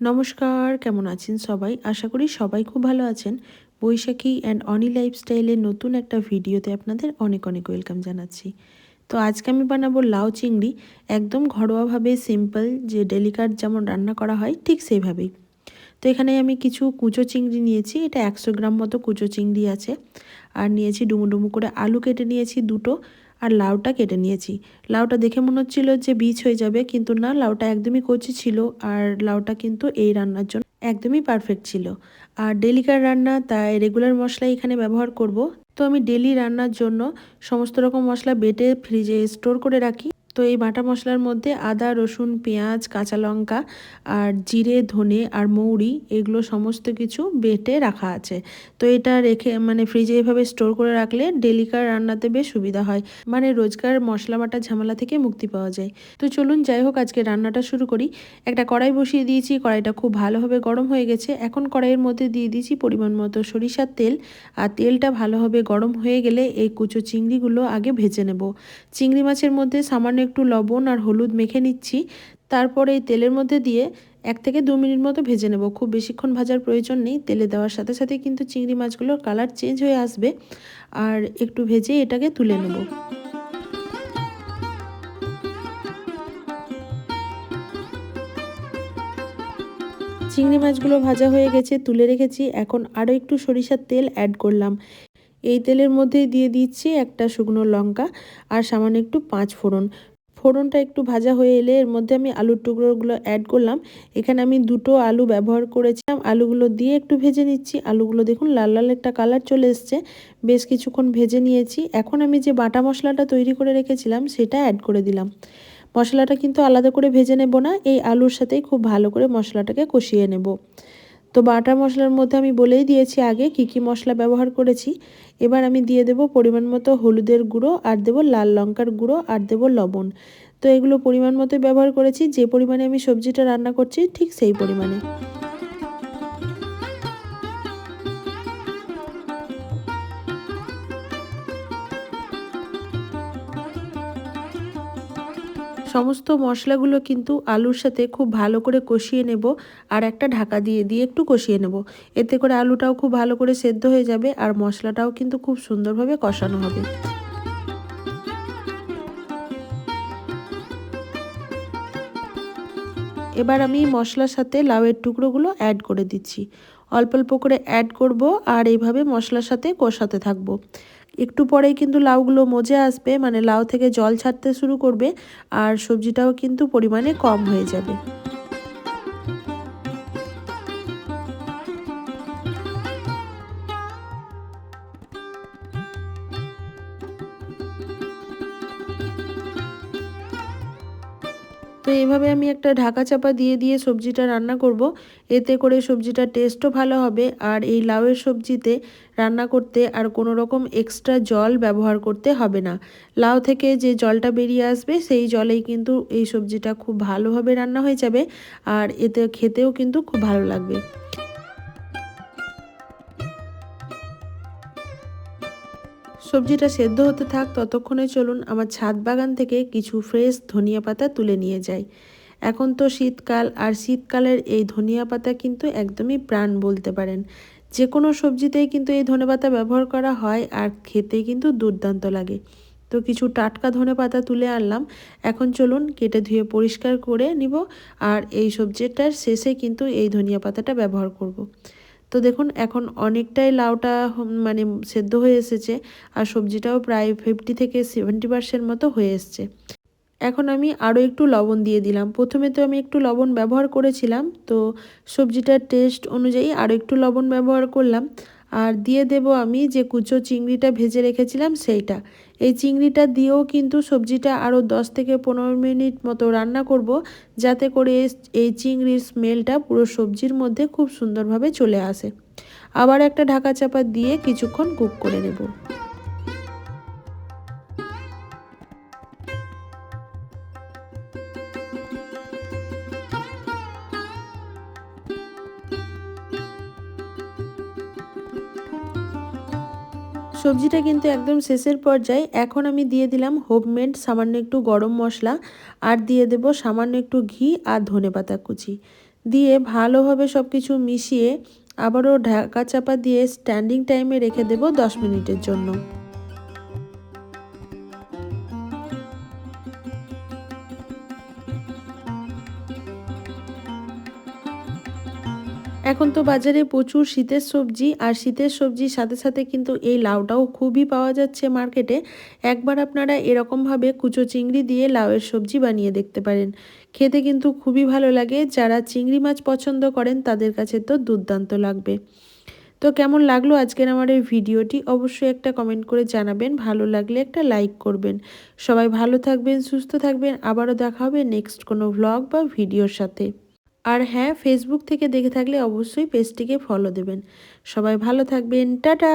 নমস্কার, কেমন আছেন সবাই? আশা করি সবাই খুব ভালো আছেন। বৈশাখী অ্যান্ড অনি লাইফস্টাইলের নতুন একটা ভিডিওতে আপনাদের অনেক অনেক ওয়েলকাম জানাচ্ছি। তো আজকে আমি বানাবো লাউ চিংড়ি, একদম ঘরোয়াভাবে সিম্পল, যে ডেলিকাট যেমন রান্না করা হয় ঠিক সেইভাবেই। তো এখানে আমি কিছু কুচো চিংড়ি নিয়েছি, এটা 100 গ্রাম মতো কুচো চিংড়ি আছে। আর নিয়েছি ডুমো ডুমো করে আলু কেটে নিয়েছি দুটো, আর লাউটা কেটে নিয়েছি। লাউটা দেখে মনে হচ্ছিল যে বীজ হয়ে যাবে, কিন্তু না, লাউটা একদমই কচি ছিল। আর লাউটা কিন্তু এই রান্নার জন্য একদমই পারফেক্ট ছিল। আর ডেলিকার রান্না, তাই রেগুলার মশলা এখানে ব্যবহার করব। তো আমি ডেলি রান্নার জন্য সমস্ত রকম মশলা বেটে ফ্রিজে স্টোর করে রাখি। তো এই বাটা মশলার মধ্যে আদা, রসুন, পেঁয়াজ, কাঁচা লঙ্কা আর জিরে, ধনে আর মৌরি, এগুলো সমস্ত কিছু বেটে রাখা আছে। তো এটা রেখে ফ্রিজে এভাবে স্টোর করে রাখলে ডেলিকার রান্নাতে বেশ সুবিধা হয়, রোজকার মশলা বাটার ঝামেলা থেকে মুক্তি পাওয়া যায়। তো চলুন, যাই হোক, আজকে রান্নাটা শুরু করি। একটা কড়াই বসিয়ে দিয়েছি, কড়াইটা খুব ভালোভাবে গরম হয়ে গেছে। এখন কড়াইয়ের মধ্যে দিয়ে দিয়েছি পরিমাণ মতো সরিষার তেল। আর তেলটা ভালোভাবে গরম হয়ে গেলে এই কুচো চিংড়িগুলো আগে ভেজে নেব। চিংড়ি মাছের মধ্যে সামান্য একটু লবণ আর হলুদ মেখে নিচ্ছি। তারপরে এই তেলের মধ্যে দিয়ে 1 থেকে 2 মিনিট মতো ভেজে নেব। খুব বেশিক্ষণ ভাজার প্রয়োজন নেই, তেলে দেওয়ার সাথে সাথে কিন্তু চিংড়ি মাছগুলোর কালার চেঞ্জ হয়ে আসবে। আর একটু ভেজে এটাকে তুলে নেব। চিংড়ি মাছগুলো ভাজা হয়ে গেছে, তুলে রেখেছি। এখন আরও একটু সরিষার তেল অ্যাড করলাম। এই তেলের মধ্যেই দিয়ে দিচ্ছি একটা শুকনো লঙ্কা আর সামান্য একটু 5 ফোড়ন। ফোড়নটা একটু ভাজা হয়ে এলে এর মধ্যে আমি আলুর টুকরোগুলো অ্যাড করলাম। এখানে আমি 2টো আলু ব্যবহার করেছিলাম। আলুগুলো দিয়ে একটু ভেজে নিচ্ছি। আলুগুলো দেখুন লাল লাল একটা কালার চলে এসছে। বেশ কিছুক্ষণ ভেজে নিয়েছি। এখন আমি যে বাটা মশলাটা তৈরি করে রেখেছিলাম সেটা অ্যাড করে দিলাম। মশলাটা কিন্তু আলাদা করে ভেজে নেব না, এই আলুর সাথেই খুব ভালো করে মশলাটাকে কষিয়ে নেব। তো বাটা মশলার মধ্যে আমি বলেই দিয়েছি আগে কি কি মশলা ব্যবহার করেছি। এবার আমি দিয়ে দেব পরিমাণ মতো হলুদের গুঁড়ো, আর দেব লাল লঙ্কার গুঁড়ো, আর দেব লবণ। তো এগুলো পরিমাণ মতো ব্যবহার করেছি, যে পরিমাণে আমি সবজিটা রান্না করছি ঠিক সেই পরিমাণে। সমস্ত মশলাগুলো কিন্তু আলুর সাথে খুব ভালো করে কষিয়ে নেব। আর একটা ঢাকা দিয়ে দিয়ে একটু কষিয়ে নেব। এতে করে আলুটাও খুব ভালো করে সেদ্ধ হয়ে যাবে, আর মশলাটাও কিন্তু খুব সুন্দরভাবে কষানো হবে। এবার আমি মশলার সাথে লাউয়ের টুকরোগুলো অ্যাড করে দিচ্ছি। অল্প অল্প করে অ্যাড করব, আর এইভাবে মশলার সাথে কষাতে থাকবো। একটু পরেই কিন্তু লাউগুলো মজে আসবে, লাউ থেকে জল ছাড়তে শুরু করবে। আর সবজিটাও কিন্তু পরিমাণে কম হয়ে যাবে। তো এইভাবে আমি একটা ঢাকা চাপা দিয়ে দিয়ে সবজিটা রান্না করব। এতে করে সবজিটার টেস্টও ভালো হবে। আর এই লাউয়ের সবজিতে রান্না করতে আর কোনো রকম এক্সট্রা জল ব্যবহার করতে হবে না। লাউ থেকে যে জলটা বেরিয়ে আসবে সেই জলেই কিন্তু এই সবজিটা খুব ভালোভাবে রান্না হয়ে যাবে। আর এতে খেতেও কিন্তু খুব ভালো লাগবে। সবজিটা সেদ্ধ হতে থাক, ততক্ষণে চলুন আমার ছাদ বাগান থেকে কিছু ফ্রেশ ধনিয়া পাতা তুলে নিয়ে যাই। এখন তো শীতকাল, আর শীতকালের এই ধনিয়া পাতা কিন্তু একদমই প্রাণ বলতে পারেন। যে কোনো সবজিতেই কিন্তু এই ধনেপাতা ব্যবহার করা হয়, আর খেতে কিন্তু দুর্দান্ত লাগে। তো কিছু টাটকা ধনেপাতা তুলে আনলাম। এখন চলুন কেটে ধুয়ে পরিষ্কার করে নিব। আর এই সবজিটার শেষে কিন্তু এই ধনিয়া পাতাটা ব্যবহার করব। তো দেখুন এখন অনেকটাই লাউটা সেদ্ধ হয়ে এসেছে। আর সবজিটাও প্রায় 50 থেকে 70% মতো হয়ে এসছে। এখন আমি আরও একটু লবণ দিয়ে দিলাম। প্রথমে তো আমি একটু লবণ ব্যবহার করেছিলাম, তো সবজিটার টেস্ট অনুযায়ী আরও একটু লবণ ব্যবহার করলাম। আর দিয়ে দেব আমি যে কুচো চিংড়িটা ভেজে রেখেছিলাম সেইটা। এই চিংড়িটা দিয়েও কিন্তু সবজিটা আরও 10 থেকে 15 মিনিট মতো রান্না করব, যাতে করে এই চিংড়ির স্মেলটা পুরো সবজির মধ্যে খুব সুন্দরভাবে চলে আসে। আবার একটা ঢাকা চাপা দিয়ে কিছুক্ষণ কুক করে নেব। সবজিটা কিন্তু একদম শেষের পর্যায়ে। এখন আমি দিয়ে দিলাম হোমমেড সামান্য একটু গরম মশলা, আর দিয়ে দেব সামান্য একটু ঘি আর ধনেপাতা কুচি। দিয়ে ভালোভাবে সব কিছু মিশিয়ে আবারও ঢাকা চাপা দিয়ে স্ট্যান্ডিং টাইমে রেখে দেব 10 মিনিটের জন্য। এখন তো বাজারে প্রচুর শীতের সবজি, আর শীতের সবজির সাথে সাথে কিন্তু এই লাউটাও খুবই পাওয়া যাচ্ছে মার্কেটে। একবার আপনারা এরকমভাবে কুচো চিংড়ি দিয়ে লাউয়ের সবজি বানিয়ে দেখতে পারেন, খেতে কিন্তু খুবই ভালো লাগে। যারা চিংড়ি মাছ পছন্দ করেন তাদের কাছে তো দুর্দান্ত লাগবে। তো কেমন লাগলো আজকের আমার এই ভিডিওটি অবশ্যই একটা কমেন্ট করে জানাবেন, ভালো লাগলে একটা লাইক করবেন। সবাই ভালো থাকবেন, সুস্থ থাকবেন, আবারও দেখা হবে নেক্সট কোনো ভ্লগ বা ভিডিওর সাথে। আর হ্যাঁ, ফেসবুক থেকে দেখে থাকলে অবশ্যই পেজটিকে ফলো দেবেন। সবাই ভালো থাকবেন, টাটা।